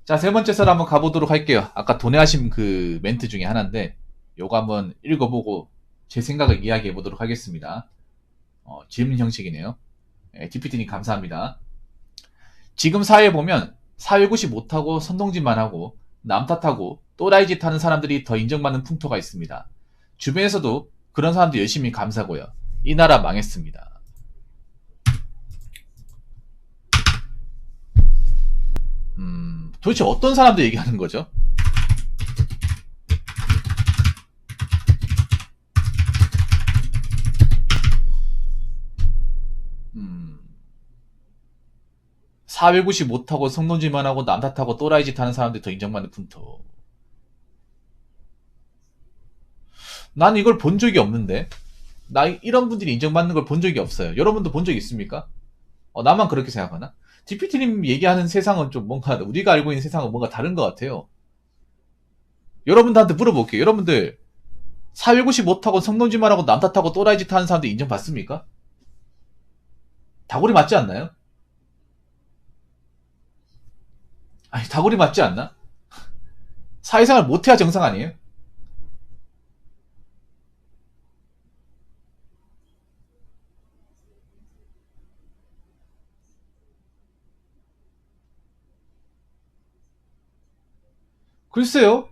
자, 세 번째 썰 한번 가보도록 할게요. 아까 도내하신 그 멘트 중에 하나인데, 요거 한번 읽어보고 제 생각을 이야기해 보도록 하겠습니다. 질문 형식이네요. DPT님 감사합니다. 지금 사회에 보면 사회고시 못하고 선동질만 하고 남 탓하고 또라이짓 하는 사람들이 더 인정받는 풍토가 있습니다. 주변에서도 그런 사람들 열심히 감사고요. 이 나라 망했습니다. 도대체 어떤 사람들 얘기하는 거죠? 450 못하고 성논질만 하고 남 탓하고 또라이짓 하는 사람들이 더 인정받는 풍토. 난 이걸 본 적이 없는데. 나 이런 분들이 인정받는 걸 본 적이 없어요. 여러분도 본 적 있습니까? 나만 그렇게 생각하나? DPT님 얘기하는 세상은 좀 뭔가 우리가 알고 있는 세상은 뭔가 다른 것 같아요. 여러분들한테 물어볼게요. 여러분들 450 못하고 성논질만 하고 남 탓하고 또라이짓 하는 사람들 인정받습니까? 다구리 맞지 않나요? 아니 다구리 맞지 않나? 사회생활 못해야 정상 아니에요? 글쎄요.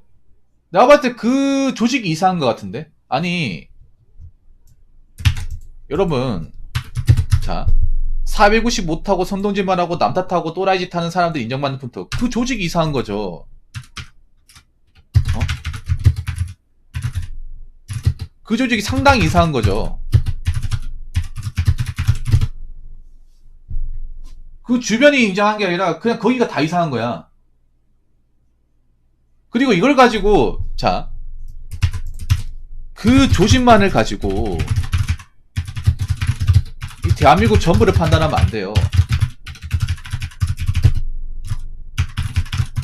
내가 봤을 때 그 조직이 이상한 것 같은데? 아니, 여러분, 자, 450 못하고 선동질만 하고 남 탓하고 또라이짓 하는 사람들 인정받는 분도 그 조직이 이상한 거죠. 어? 그 조직이 상당히 이상한 거죠. 그 주변이 인정한 게 아니라 그냥 거기가 다 이상한 거야. 그리고 이걸 가지고, 자, 그 조직만을 가지고 이 대한민국 전부를 판단하면 안 돼요.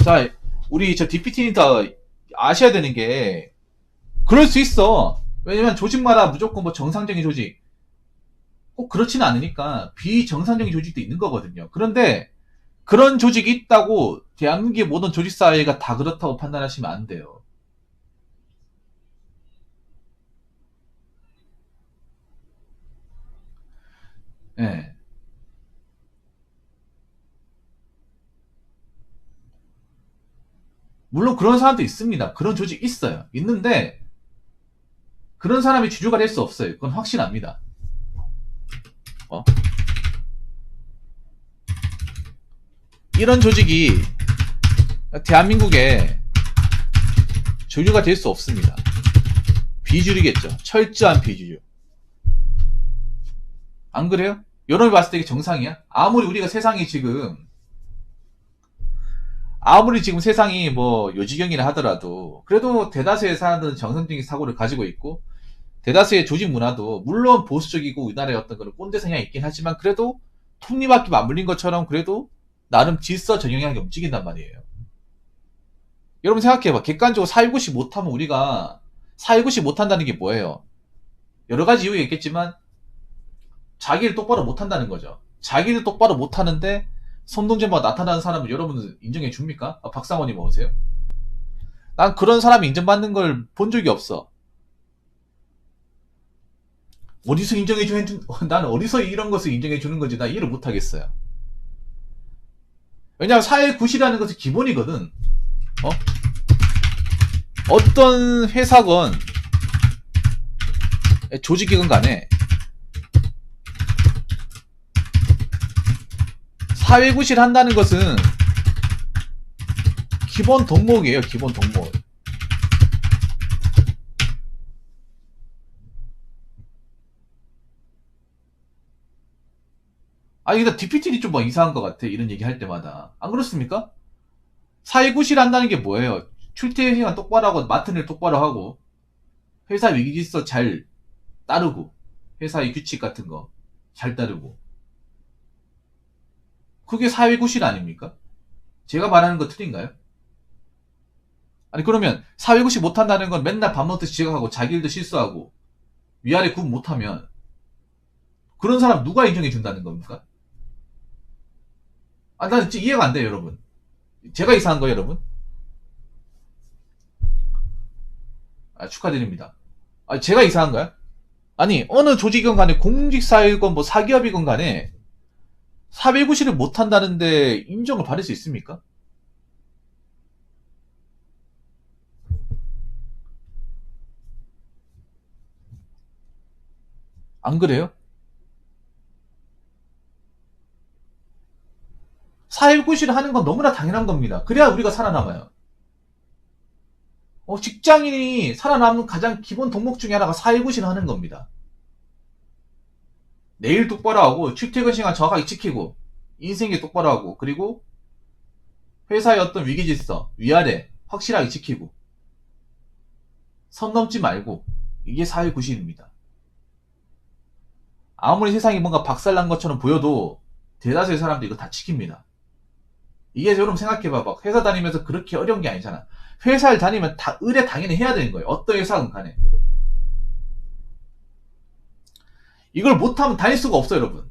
자, 우리 저 DPT님 다 아셔야 되는 게 그럴 수 있어. 왜냐면 조직마다 무조건 뭐 정상적인 조직 꼭 그렇지는 않으니까 비정상적인 조직도 있는 거거든요. 그런데 그런 조직이 있다고 대한민국의 모든 조직 사회가 다 그렇다고 판단하시면 안 돼요. 예. 물론 그런 사람도 있습니다. 그런 조직 있어요. 있는데 그런 사람이 주주가 될 수 없어요. 그건 확실합니다. 어? 이런 조직이 대한민국에 주류가 될 수 없습니다. 비주류겠죠. 철저한 비주류. 안 그래요? 여러분이 봤을 때 이게 정상이야? 아무리 지금 세상이 뭐 요지경이라 하더라도 그래도 대다수의 사람들은 정상적인 사고를 가지고 있고 대다수의 조직 문화도 물론 보수적이고 우리나라의 어떤 그런 꼰대 성향이 있긴 하지만 그래도 톱니바퀴 맞물린 것처럼 그래도 나름 질서 정연하게 움직인단 말이에요. 여러분 생각해봐. 객관적으로 419시 못하면 우리가 419시 못한다는 게 뭐예요? 여러 가지 이유가 있겠지만 자기를 똑바로 못한다는 거죠. 자기를 똑바로 못하는데 선동제만 나타나는 사람을 여러분은 인정해 줍니까? 박상원님 어서세요. 난 그런 사람이 인정받는 걸 본 적이 없어. 어디서 난 어디서 이런 것을 인정해 주는 건지 나 이해를 못 하겠어요. 왜냐하면 사회구시라는 것은 기본이거든. 어? 어떤 회사건 조직이건 간에 사회구실 한다는 것은 기본 덕목이에요. 기본 덕목. 아니 근데 DPT는 좀 뭐 이상한 것 같아. 이런 얘기 할 때마다. 안 그렇습니까? 사회구실 한다는 게 뭐예요? 출퇴근 시간 똑바로 하고 맡은 일 똑바로 하고 회사 위기질서 잘 따르고 회사의 규칙 같은 거 잘 따르고 그게 사회구실 아닙니까? 제가 말하는 거 틀린가요? 아니 그러면 사회구실 못한다는 건 맨날 밥 먹듯이 지각하고 자기 일도 실수하고 위아래 구분 못하면 그런 사람 누가 인정해 준다는 겁니까? 난 진짜 이해가 안 돼요 여러분. 제가 이상한 거예요, 여러분? 축하드립니다. 제가 이상한가요? 아니, 어느 조직이건 간에 공직사회건 뭐 사기업이건 간에 사배구실을 못한다는데 인정을 받을 수 있습니까? 안 그래요? 사회구실을 하는 건 너무나 당연한 겁니다. 그래야 우리가 살아남아요. 직장인이 살아남는 가장 기본 덕목 중에 하나가 사회구실을 하는 겁니다. 내일 똑바로 하고 출퇴근 시간 정확하게 지키고 인생에 똑바로 하고 그리고 회사의 어떤 위기질서 위아래 확실하게 지키고 선 넘지 말고 이게 사회구실입니다. 아무리 세상이 뭔가 박살난 것처럼 보여도 대다수의 사람들이 이거 다 지킵니다. 이게 여러분 생각해봐. 막 회사 다니면서 그렇게 어려운 게 아니잖아. 회사를 다니면 다 의뢰 당연히 해야 되는 거예요. 어떤 회사든 간에. 이걸 못하면 다닐 수가 없어, 여러분.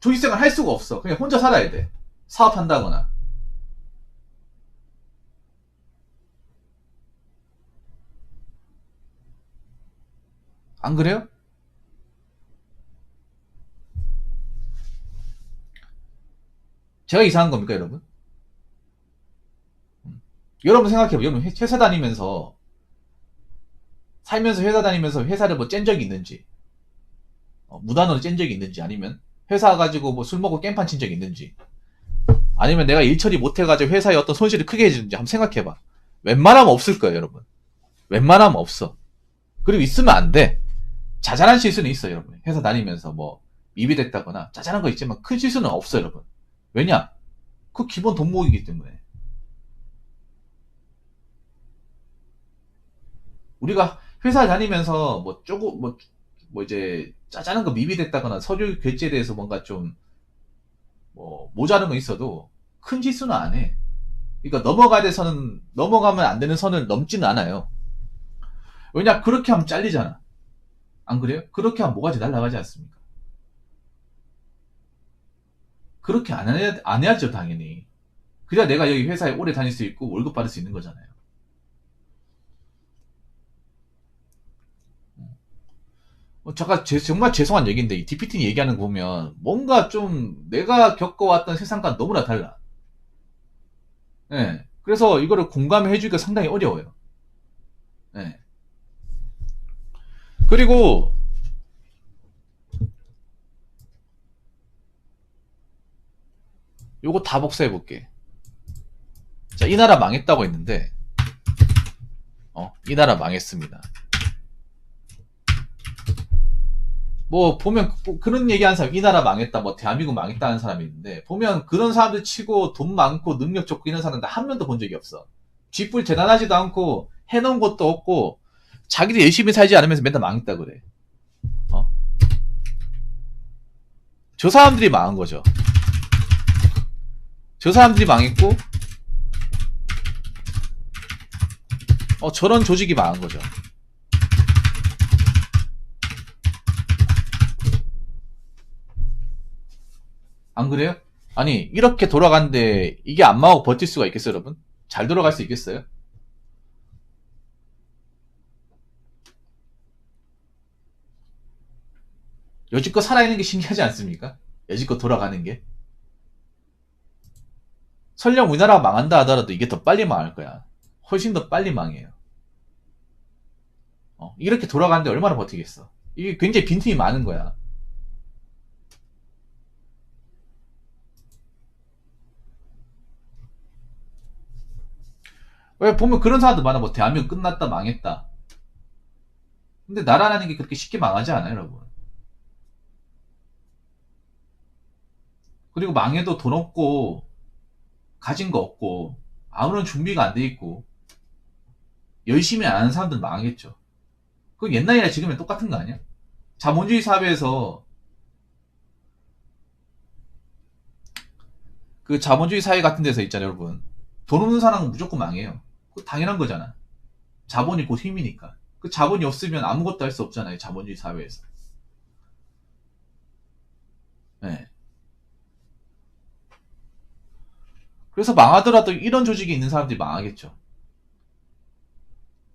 조직생활 할 수가 없어. 그냥 혼자 살아야 돼. 사업한다거나. 안 그래요? 제가 이상한 겁니까, 여러분? 여러분 생각해봐. 여러분 회사 다니면서 살면서 회사 다니면서 회사를 뭐 짠 적이 있는지 무단으로 짠 적이 있는지 아니면 회사 가지고 뭐 술 먹고 깽판 친 적이 있는지 아니면 내가 일 처리 못해가지고 회사에 어떤 손실을 크게 해주는지 한번 생각해봐. 웬만하면 없을 거예요, 여러분. 웬만하면 없어. 그리고 있으면 안 돼. 자잘한 실수는 있어요, 여러분. 회사 다니면서 뭐 미비됐다거나 자잘한 거 있지만 큰 실수는 없어요, 여러분. 왜냐? 그 기본 덕목이기 때문에. 우리가 회사 다니면서 뭐 조금 뭐 이제 짜잘한 거 미비됐다거나 서류 결제에 대해서 뭔가 좀 뭐 모자른 거 있어도 큰 실수는 안 해. 그러니까 넘어가야 될 선은 넘어가면 안 되는 선을 넘지는 않아요. 왜냐? 그렇게 하면 잘리잖아. 안 그래요? 그렇게 하면 모가지 날아가지 않습니까? 그렇게 안 해야죠, 당연히. 그래야 내가 여기 회사에 오래 다닐 수 있고 월급 받을 수 있는 거잖아요. 잠깐 정말 죄송한 얘기인데 이 DPT 얘기하는 거 보면 뭔가 좀 내가 겪어왔던 세상과 너무나 달라. 예. 그래서 이거를 공감해 주기가 상당히 어려워요. 예. 그리고 요거 다 복사해 볼게. 자, 이 나라 망했다고 했는데 이 나라 망했습니다. 뭐 보면 그런 얘기하는 사람, 이 나라 망했다, 뭐 대한민국 망했다는 사람이 있는데 보면 그런 사람들 치고 돈 많고 능력 좋고 이런 사람들 한 명도 본 적이 없어. 쥐뿔 대단하지도 않고 해놓은 것도 없고 자기도 열심히 살지 않으면서 맨날 망했다 그래. 저 사람들이 망한 거죠. 저 사람들이 망했고 저런 조직이 망한 거죠. 안 그래요? 아니 이렇게 돌아가는데 이게 안 망하고 버틸 수가 있겠어요, 여러분? 잘 돌아갈 수 있겠어요? 여지껏 살아있는 게 신기하지 않습니까? 여지껏 돌아가는 게. 설령 우리나라가 망한다 하더라도 이게 더 빨리 망할 거야. 훨씬 더 빨리 망해요. 이렇게 돌아가는데 얼마나 버티겠어. 이게 굉장히 빈틈이 많은 거야. 왜 보면 그런 사람도 많아. 뭐 대한민국 끝났다 망했다. 근데 나라라는 게 그렇게 쉽게 망하지 않아요, 여러분. 그리고 망해도 돈 없고 가진 거 없고 아무런 준비가 안 돼 있고 열심히 안 하는 사람들 망하겠죠. 그건 옛날이나 지금이랑 똑같은 거 아니야? 자본주의 사회에서 그 자본주의 사회 같은 데서 있잖아요, 여러분. 돈 없는 사람은 무조건 망해요. 그거 당연한 거잖아. 자본이 곧 힘이니까. 그 자본이 없으면 아무것도 할 수 없잖아요, 자본주의 사회에서. 네. 그래서 망하더라도 이런 조직이 있는 사람들이 망하겠죠.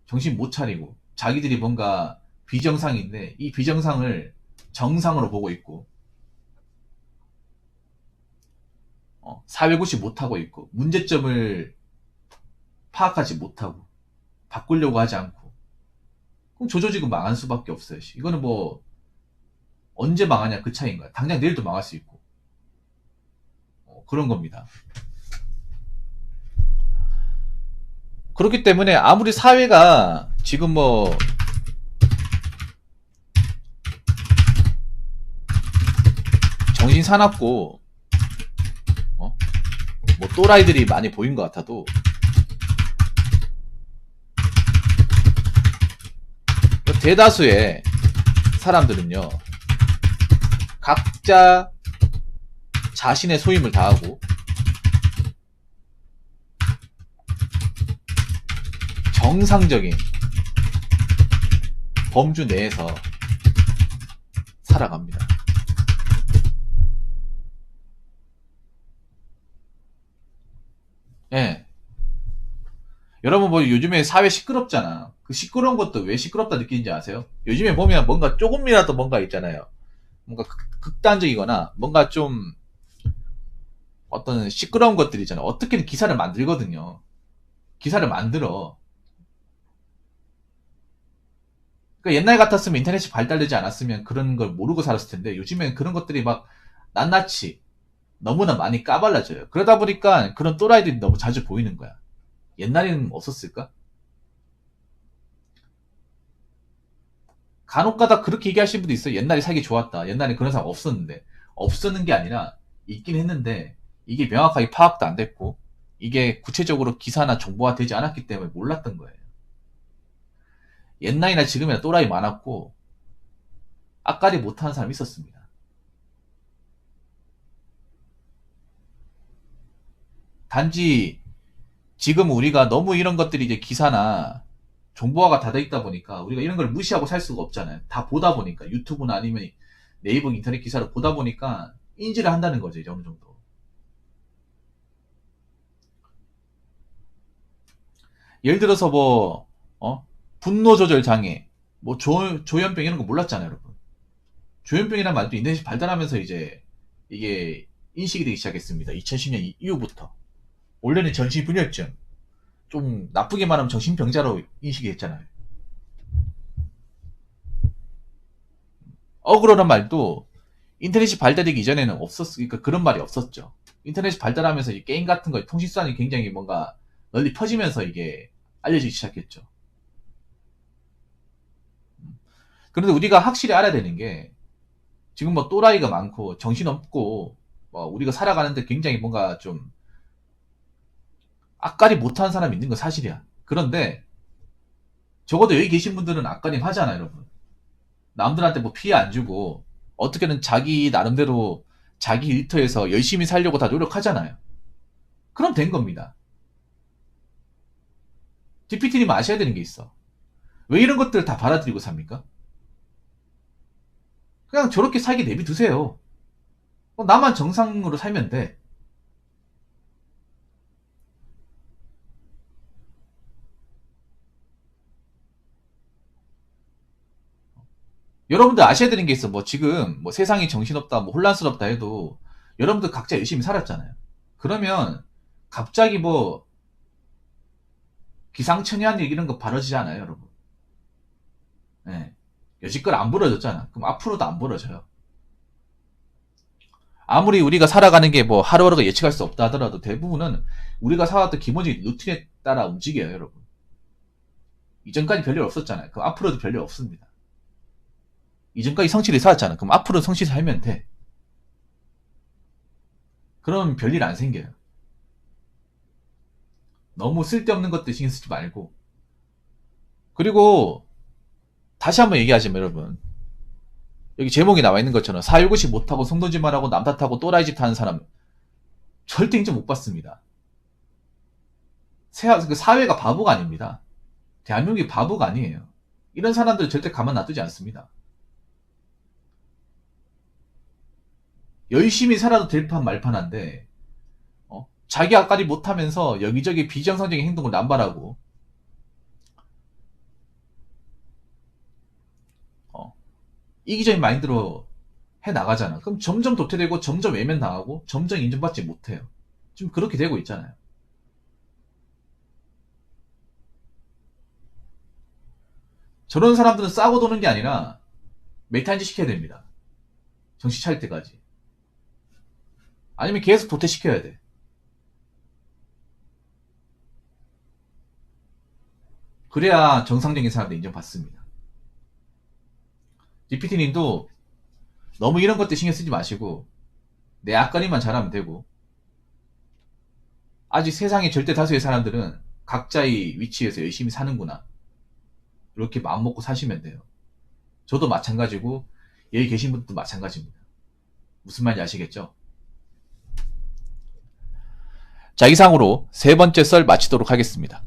정신 못 차리고 자기들이 뭔가 비정상인데 이 비정상을 정상으로 보고 있고 사회고시 못하고 있고 문제점을 파악하지 못하고 바꾸려고 하지 않고 그럼 조조직은 망할 수밖에 없어요. 이거는 뭐 언제 망하냐 그 차이인 거야. 당장 내일도 망할 수 있고 그런 겁니다. 그렇기 때문에 아무리 사회가 지금 뭐 정신 사납고 뭐 또라이들이 많이 보인 것 같아도 대다수의 사람들은요 각자 자신의 소임을 다하고 정상적인 범주 내에서 살아갑니다. 예. 여러분 뭐 요즘에 사회 시끄럽잖아. 그 시끄러운 것도 왜 시끄럽다 느끼는지 아세요? 요즘에 보면 뭔가 조금이라도 뭔가 있잖아요. 뭔가 극단적이거나 뭔가 좀 어떤 시끄러운 것들이 있잖아요. 어떻게든 기사를 만들거든요. 기사를 만들어. 그러니까 옛날 같았으면 인터넷이 발달되지 않았으면 그런 걸 모르고 살았을 텐데 요즘엔 그런 것들이 막 낱낱이 너무나 많이 까발려져요. 그러다 보니까 그런 또라이들이 너무 자주 보이는 거야. 옛날에는 없었을까? 간혹가다 그렇게 얘기하시는 분도 있어요. 옛날에 살기 좋았다. 옛날에 그런 사람 없었는데. 없었는 게 아니라 있긴 했는데 이게 명확하게 파악도 안 됐고 이게 구체적으로 기사나 정보화 되지 않았기 때문에 몰랐던 거예요. 옛날이나 지금이나 또라이 많았고 앞가리 못하는 사람이 있었습니다. 단지 지금 우리가 너무 이런 것들이 이제 기사나 정보화가 다 돼 있다 보니까 우리가 이런 걸 무시하고 살 수가 없잖아요. 다 보다 보니까 유튜브나 아니면 네이버 인터넷 기사를 보다 보니까 인지를 한다는 거죠. 이제 어느 정도. 예를 들어서 뭐 분노 조절 장애, 뭐 조현병 이런 거 몰랐잖아요, 여러분. 조현병이라는 말도 인터넷이 발달하면서 이제 이게 인식이 되기 시작했습니다. 2010년 이후부터. 원래는 정신분열증, 좀 나쁘게 말하면 정신병자로 인식이 됐잖아요. 어그로란 말도 인터넷이 발달되기 이전에는 없었으니까 그런 말이 없었죠. 인터넷이 발달하면서 이 게임 같은 거 통신수단이 굉장히 뭔가 널리 퍼지면서 이게 알려지기 시작했죠. 그런데 우리가 확실히 알아야 되는 게 지금 뭐 또라이가 많고 정신없고 뭐 우리가 살아가는데 굉장히 뭔가 좀 앞가리 못하는 사람이 있는 건 사실이야. 그런데 적어도 여기 계신 분들은 앞가림 하잖아요, 여러분. 남들한테 뭐 피해 안 주고 어떻게든 자기 나름대로 자기 일터에서 열심히 살려고 다 노력하잖아요. 그럼 된 겁니다. DPT님 아셔야 되는 게 있어. 왜 이런 것들을 다 받아들이고 삽니까? 그냥 저렇게 살게 내비두세요. 나만 정상으로 살면 돼. 여러분들 아셔야 되는 게 있어. 뭐 지금 뭐 세상이 정신없다, 뭐 혼란스럽다 해도 여러분들 각자 열심히 살았잖아요. 그러면 갑자기 뭐 기상천외한 일 이런 거 벌어지지 않아요, 여러분. 네. 여지껏 안 벌어졌잖아. 그럼 앞으로도 안 벌어져요. 아무리 우리가 살아가는 게 뭐 하루하루가 예측할 수 없다 하더라도 대부분은 우리가 살아왔던 기본적인 루틴에 따라 움직여요, 여러분. 이전까지 별일 없었잖아요. 그럼 앞으로도 별일 없습니다. 이전까지 성실히 살았잖아. 그럼 앞으로 성실히 살면 돼. 그럼 별일 안 생겨요. 너무 쓸데없는 것들 신경 쓰지 말고. 그리고 다시 한번 얘기하자면 여러분. 여기 제목이 나와 있는 것처럼 사유고시 못하고 송도지말하고 남 탓하고 또라이짓 하는 사람 절대 인정 못 받습니다. 사회가 바보가 아닙니다. 대한민국이 바보가 아니에요. 이런 사람들 절대 가만 놔두지 않습니다. 열심히 살아도 될 판 말판한데 자기 앞까지 못하면서 여기저기 비정상적인 행동을 남발하고 이기적인 마인드로 해나가잖아. 그럼 점점 도태되고 점점 외면당하고 점점 인정받지 못해요. 지금 그렇게 되고 있잖아요. 저런 사람들은 싸고 도는 게 아니라 메타인지 시켜야 됩니다. 정신 차릴 때까지. 아니면 계속 도태시켜야 돼. 그래야 정상적인 사람들 인정받습니다. DPT님도 너무 이런 것들 신경 쓰지 마시고 내 앞가림만 잘하면 되고, 아직 세상의 절대 다수의 사람들은 각자의 위치에서 열심히 사는구나, 이렇게 마음 먹고 사시면 돼요. 저도 마찬가지고 여기 계신 분들도 마찬가지입니다. 무슨 말인지 아시겠죠? 자, 이상으로 세 번째 썰 마치도록 하겠습니다.